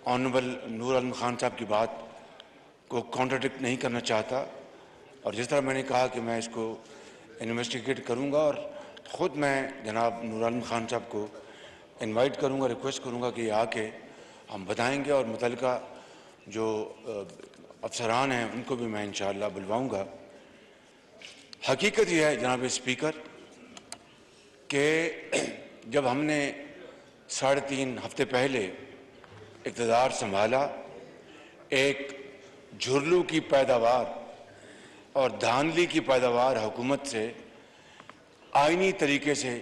Honourable Noor Alam Khan साहब की बात को कॉन्ट्राडिक्ट नहीं करना चाहता, और जिस तरह मैंने कहा कि मैं इसको इन्वेस्टिगेट करूंगा और ख़ुद मैं जनाब नूर आलम खान साहब को इनवाइट करूंगा, रिक्वेस्ट करूंगा कि आके हम बताएंगे, और मुतल्लिका जो अफसरान हैं उनको भी मैं इंशाअल्लाह बुलवाऊंगा। हकीकत यह है जनाब स्पीकर कि जब हमने 3.5 हफ्ते पहले इक़्तिदार संभाला, एक झुर्लू की पैदावार और धांधली की पैदावार हुकूमत से आईनी तरीके से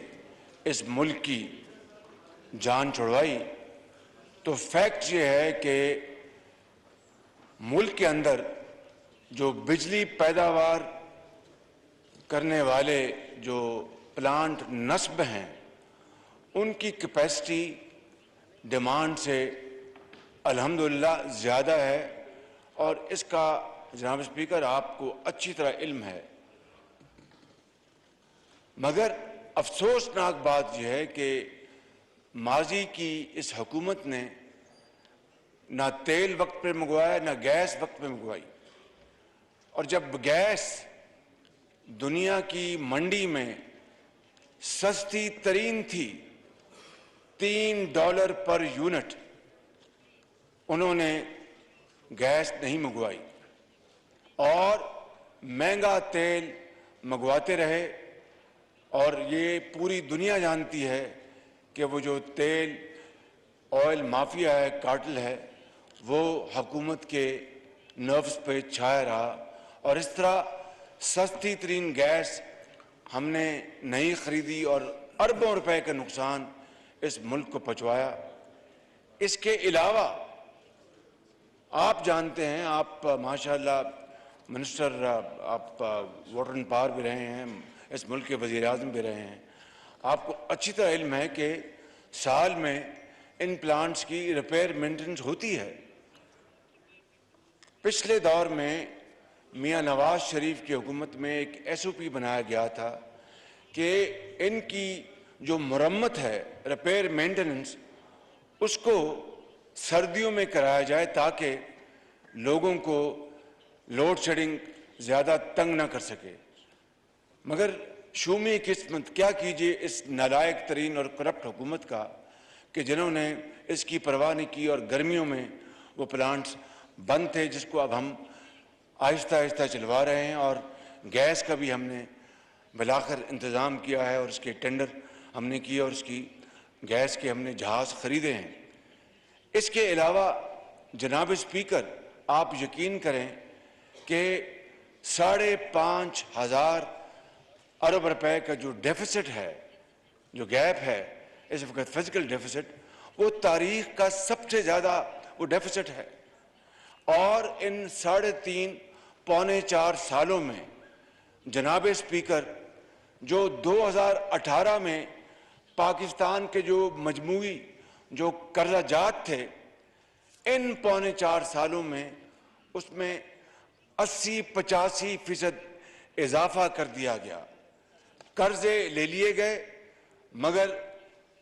इस मुल्क की जान छुड़वाई, तो फैक्ट ये है कि मुल्क के अंदर जो बिजली पैदावार करने वाले जो प्लांट नस्ब हैं उनकी कैपेसिटी डिमांड से अल्हम्दुलिल्लाह ज़्यादा है, और इसका जनाब स्पीकर आपको अच्छी तरह इल्म है। मगर अफसोसनाक बात यह है कि माजी की इस हुकूमत ने ना तेल वक्त पे मंगवाया, ना गैस वक्त पे मंगवाई, और जब गैस दुनिया की मंडी में सस्ती तरीन थी, $3 पर यूनिट, उन्होंने गैस नहीं मंगवाई और महंगा तेल मंगवाते रहे। और ये पूरी दुनिया जानती है कि वो जो तेल ऑयल माफिया है, कार्टेल है, वो हुकूमत के नर्व्स पे छाया रहा, और इस तरह सस्ती तरीन गैस हमने नहीं खरीदी और अरबों रुपए का नुकसान इस मुल्क को पहुंचवाया। इसके अलावा आप जानते हैं, आप माशाल्लाह मिनिस्टर, आप वाटर एंड पावर भी रहे हैं, इस मुल्क के वज़ीर आज़म भी रहे हैं, आपको अच्छी तरह इल्म है कि साल में इन प्लांट्स की रिपेयर मेंटेनेंस होती है। पिछले दौर में मियां नवाज शरीफ की हुकूमत में एक SOP बनाया गया था कि इनकी जो मरम्मत है, रिपेयर मेंटेनेंस, उसको सर्दियों में कराया जाए ताकि लोगों को लोड शेडिंग ज़्यादा तंग ना कर सके। मगर शूमी किस्मत, क्या कीजिए इस नालायक तरीन और करप्ट हुकूमत का, कि जिन्होंने इसकी परवाह नहीं की, और गर्मियों में वो प्लांट्स बंद थे जिसको अब हम आहिस्ता आहिस्ता चलवा रहे हैं, और गैस का भी हमने बिलाखिर इंतज़ाम किया है और इसके टेंडर हमने किए और इसकी गैस के हमने जहाज़ ख़रीदे हैं। इसके अलावा जनाब स्पीकर, आप यकीन करें कि 5,500 अरब रुपए का जो डेफिसिट है, जो गैप है, इस वक्त फिजिकल डेफिसिट, वो तारीख का सबसे ज़्यादा वो डेफिसिट है। और इन 3.5 पौने 4 सालों में जनाब स्पीकर, जो 2018 में पाकिस्तान के जो मजमूई जो कर्जा जात थे, इन पौने 4 सालों में उसमें 80-85% इजाफा कर दिया गया। कर्जे ले लिए गए, मगर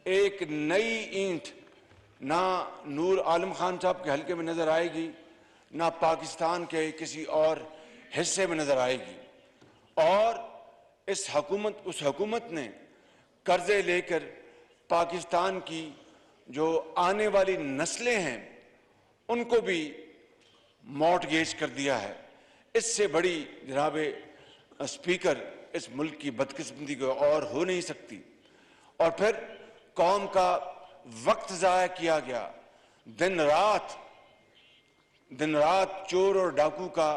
एक नई ईंट ना नूर आलम खान साहब के हल्के में नजर आएगी, ना पाकिस्तान के किसी और हिस्से में नजर आएगी। और उस हुकूमत ने कर्जे लेकर पाकिस्तान की जो आने वाली नस्लें हैं उनको भी मॉर्टगेज कर दिया है। इससे बड़ी जनाब स्पीकर इस मुल्क की बदकिस्मती को और हो नहीं सकती। और फिर कौम का वक्त ज़ाया किया गया, दिन रात चोर और डाकू का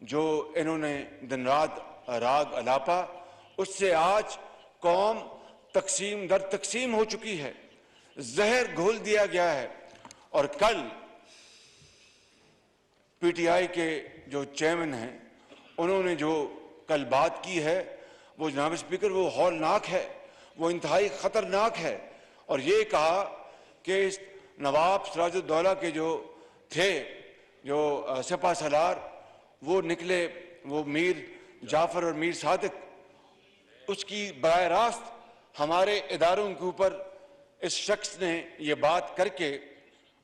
जो इन्होंने दिन रात राग अलापा, उससे आज कौम तकसीम दर तकसीम हो चुकी है, जहर घोल दिया गया है। और कल PTI के जो चेयरमैन हैं, उन्होंने जो कल बात की है, वो जनाब स्पीकर वो हौलनाक है, वो इंतहाई ख़तरनाक है। और ये कहा कि नवाब सिराजुद्दौला के जो थे, जो सिपा सलार, वो निकले, वो मीर जाफ़र और मीर सादिक, उसकी बराह रास्त हमारे इदारों के ऊपर इस शख्स ने ये बात करके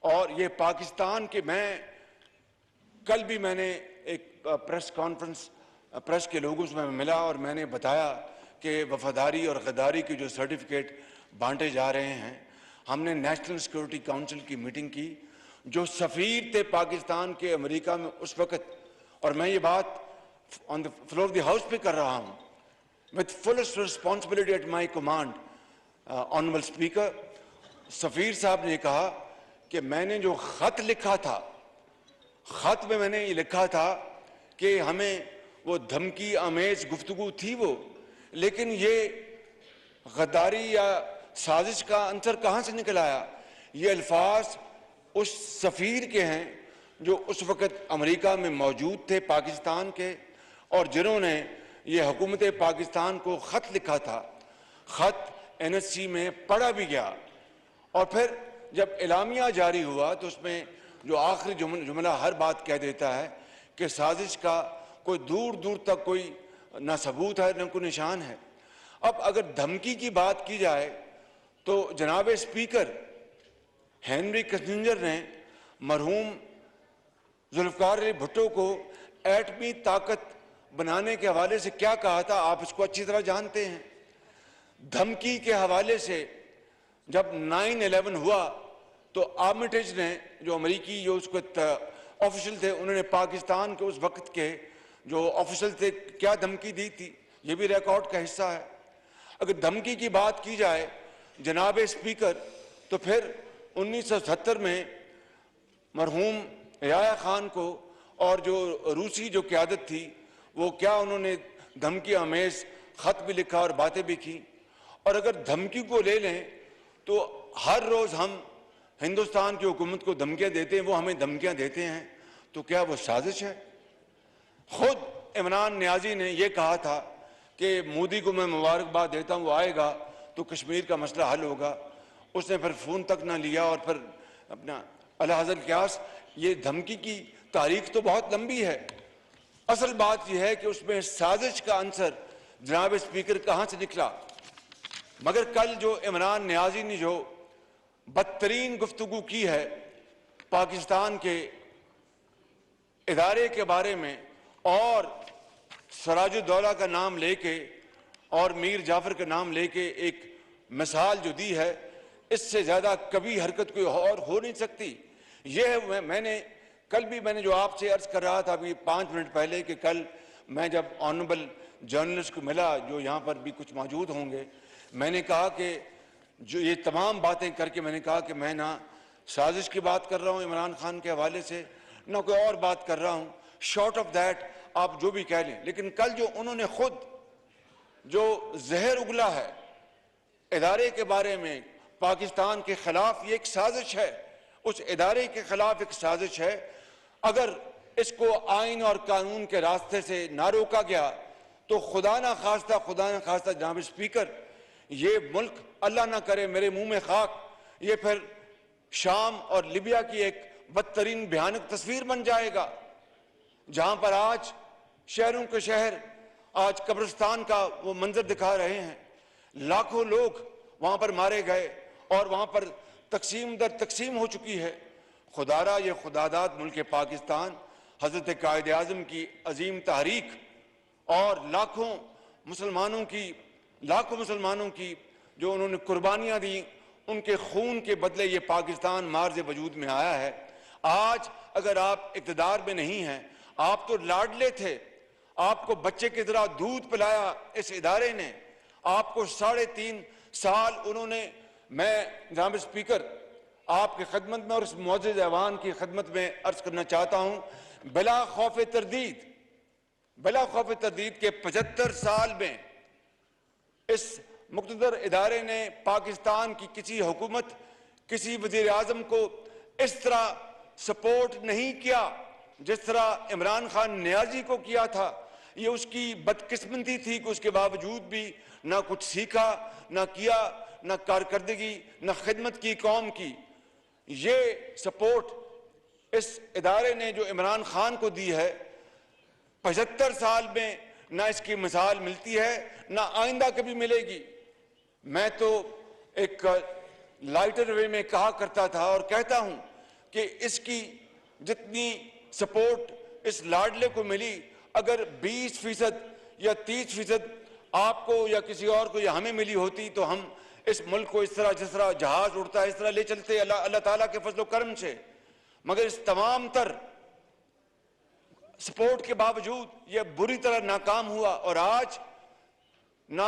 और ये पाकिस्तान के, मैं कल भी मैंने एक प्रेस कॉन्फ्रेंस प्रेस के लोगों से मैं मिला और मैंने बताया कि वफादारी और गद्दारी के जो सर्टिफिकेट बांटे जा रहे हैं, हमने नेशनल सिक्योरिटी काउंसिल की मीटिंग की, जो सफ़ीर थे पाकिस्तान के अमेरिका में उस वक्त, और मैं ये बात on the floor of the house पे कर रहा हूँ, with fullest responsibility at my command, honourable speaker, Safir साहब ने कहा कि मैंने जो ख़त लिखा था, ख़त में मैंने ये लिखा था कि हमें वो धमकी आमेज गुफ्तगू थी वो, लेकिन ये गद्दारी या साजिश का अंतर कहाँ से निकल आया। ये अल्फाज उस सफ़ीर के हैं जो उस वक़्त अमेरिका में मौजूद थे पाकिस्तान के, और जिन्होंने ये हुकूमत पाकिस्तान को ख़त लिखा था। ख़त NSC में पढ़ा भी गया, और फिर जब एलामिया जारी हुआ तो उसमें जो आखिरी जुमला हर बात कह देता है कि साजिश का कोई दूर दूर तक कोई ना सबूत है, न कोई निशान है। अब अगर धमकी की बात की जाए तो जनाब स्पीकर हेनरी किसिंजर ने मरहूम जुल्फ़िकार अली भुट्टो को एटमी ताकत बनाने के हवाले से क्या कहा था, आप इसको अच्छी तरह जानते हैं। धमकी के हवाले से जब 9/11 हुआ तो आर्मिटेज ने, जो अमेरिकी जो उसको ऑफिशियल थे, उन्होंने पाकिस्तान के उस वक्त के जो ऑफिशियल थे क्या धमकी दी थी, ये भी रिकॉर्ड का हिस्सा है। अगर धमकी की बात की जाए जनाब स्पीकर, तो फिर 1970 में मरहूम याह्या खान को और जो रूसी जो क़यादत थी वो क्या उन्होंने धमकी आमेज ख़त भी लिखा और बातें भी की। और अगर धमकी को ले लें तो हर रोज़ हम हिंदुस्तान की हुकूमत को धमकियाँ देते हैं, वो हमें धमकियाँ देते हैं, तो क्या वो साजिश है। खुद इमरान नियाजी ने यह कहा था कि मोदी को मैं मुबारकबाद देता हूँ, वो आएगा तो कश्मीर का मसला हल होगा। उसने फिर फ़ोन तक ना लिया और फिर अपना अला हज़रत क्यास। ये धमकी की तारीख तो बहुत लंबी है। असल बात यह है कि उसमें साजिश का अंसर जनाब स्पीकर कहाँ से निकला। मगर कल जो इमरान नियाजी ने जो बदतरीन गुफ्तगू की है पाकिस्तान के इदारे के बारे में, और सराजुद्दौला का नाम लेके और मीर जाफर का नाम लेके एक मिसाल जो दी है, इससे ज़्यादा कभी हरकत कोई और हो नहीं सकती। यह मैंने कल भी मैंने जो आपसे अर्ज़ कर रहा था अभी 5 मिनट पहले कि कल मैं जब ऑनरेबल जर्नलिस्ट को मिला जो यहाँ पर भी कुछ मौजूद होंगे, मैंने कहा कि जो ये तमाम बातें करके मैंने कहा कि मैं ना साजिश की बात कर रहा हूँ इमरान खान के हवाले से, ना कोई और बात कर रहा हूँ। शॉर्ट ऑफ दैट आप जो भी कह लें, लेकिन कल जो उन्होंने खुद जो जहर उगला है इदारे के बारे में पाकिस्तान के खिलाफ, ये एक साजिश है, उस इदारे के खिलाफ एक साजिश है। अगर इसको आइन और कानून के रास्ते से ना रोका गया तो खुदा ना खास्ता जनाब स्पीकर, ये मुल्क अल्लाह ना करे मेरे मुंह में खाक, ये फिर शाम और लिबिया की एक बदतरीन भयानक तस्वीर बन जाएगा, जहां पर आज शहरों के शहर आज कब्रिस्तान का वो मंजर दिखा रहे हैं। लाखों लोग वहां पर मारे गए और वहां पर तकसीम दर तकसीम हो चुकी है। खुदारा ये खुदादाद मुल्क पाकिस्तान, हजरत कायद आज़म की अजीम तहरीक और लाखों मुसलमानों की जो उन्होंने कुर्बानियाँ दी, उनके खून के बदले ये पाकिस्तान मार्ज़ वजूद में आया है। आज अगर आप इक़्तिदार में नहीं हैं, आप तो लाडले थे, आपको बच्चे की तरह दूध पिलाया इस इदारे ने, आपको 3.5 साल उन्होंने, मैं जनाब स्पीकर आपकी खिदमत में और इस मुअज़्ज़ज़ ऐवान की खिदमत में अर्ज करना चाहता हूँ, बिला खौफ तरदीद के 75 साल में इस मुक़्तदर इदारे ने पाकिस्तान की किसी हुकूमत, किसी वज़ीर आज़म को इस तरह सपोर्ट नहीं किया जिस तरह इमरान खान नियाजी को किया था। ये उसकी बदकिस्मती थी कि उसके बावजूद भी ना कुछ सीखा, ना किया, ना कारकर्दगी, ना खिदमत की कौम की। ये सपोर्ट इस इदारे ने जो इमरान खान को दी है 75 साल में, ना इसकी मिसाल मिलती है, ना आइंदा कभी मिलेगी। मैं तो एक लाइटर वे में कहा करता था और कहता हूं कि इसकी जितनी सपोर्ट इस लाडले को मिली, अगर 20% या 30% आपको या किसी और को या हमें मिली होती तो हम इस मुल्क को इस तरह, जिस तरह जहाज उड़ता है इस तरह ले चलते अल्लाह ताला के फजल करम से। मगर इस तमाम तर सपोर्ट के बावजूद यह बुरी तरह नाकाम हुआ। और आज ना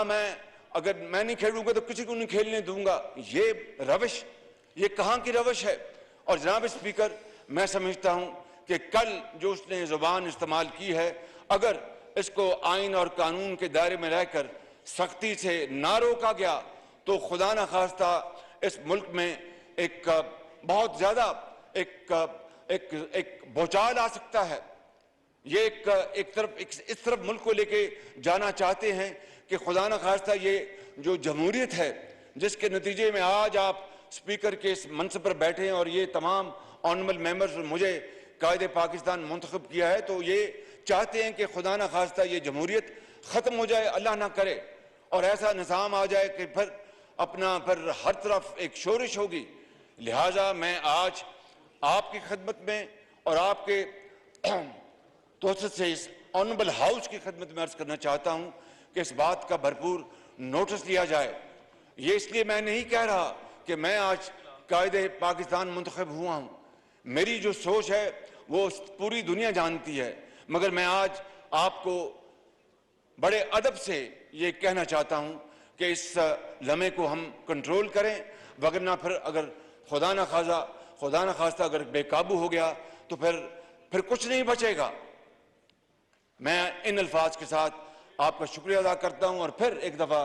अगर मैं नहीं खेलूंगा तो किसी को नहीं खेलने दूंगा। ये रविश, ये कहां की रविश है? और जनाब स्पीकर, मैं समझता हूं कि कल जो उसने जुबान इस्तेमाल की है, अगर इसको आइन और कानून के दायरे में रहकर सख्ती से ना रोका गया तो खुदा न खास्ता इस मुल्क में एक बहुत ज्यादा एक भूचाल आ सकता है। ये इस तरफ मुल्क को लेके जाना चाहते हैं कि खुदा न खास्ता ये जो जमहूरियत है, जिसके नतीजे में आज आप स्पीकर के इस मनसब पर बैठे हैं और ये तमाम ऑनरेबल मेंबर्स मुझे कायदे पाकिस्तान मुंतखब किया है, तो ये चाहते हैं कि खुदा न खास्ता ये जमहूरियत खत्म हो जाए, अल्लाह ना करे, और ऐसा निज़ाम आ जाए कि फिर हर तरफ एक शोरिश होगी। लिहाजा मैं आज आपकी खिदमत में और आपके तोसत से इस ऑनरेबल हाउस की खिदमत में अर्ज करना चाहता हूं कि इस बात का भरपूर नोटिस लिया जाए। ये इसलिए मैं नहीं कह रहा कि मैं आज कायदे पाकिस्तान मुंतखब हुआ हूं, मेरी जो सोच है वो पूरी दुनिया जानती है, मगर मैं आज आपको बड़े अदब से ये कहना चाहता हूं कि इस लम्हे को हम कंट्रोल करें, वगरना फिर अगर खुदा न खास्ता अगर बेकाबू हो गया तो फिर कुछ नहीं बचेगा। मैं इन अल्फाज के साथ आपका शुक्रिया अदा करता हूं और फिर एक दफा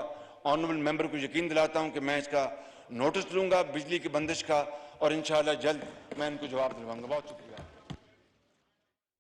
ऑनरेबल मेंबर को यकीन दिलाता हूं कि मैं इसका नोटिस लूंगा बिजली की बंदिश का, और इंशाअल्लाह जल्द मैं इनको जवाब दिलवाऊंगा। बहुत शुक्रिया।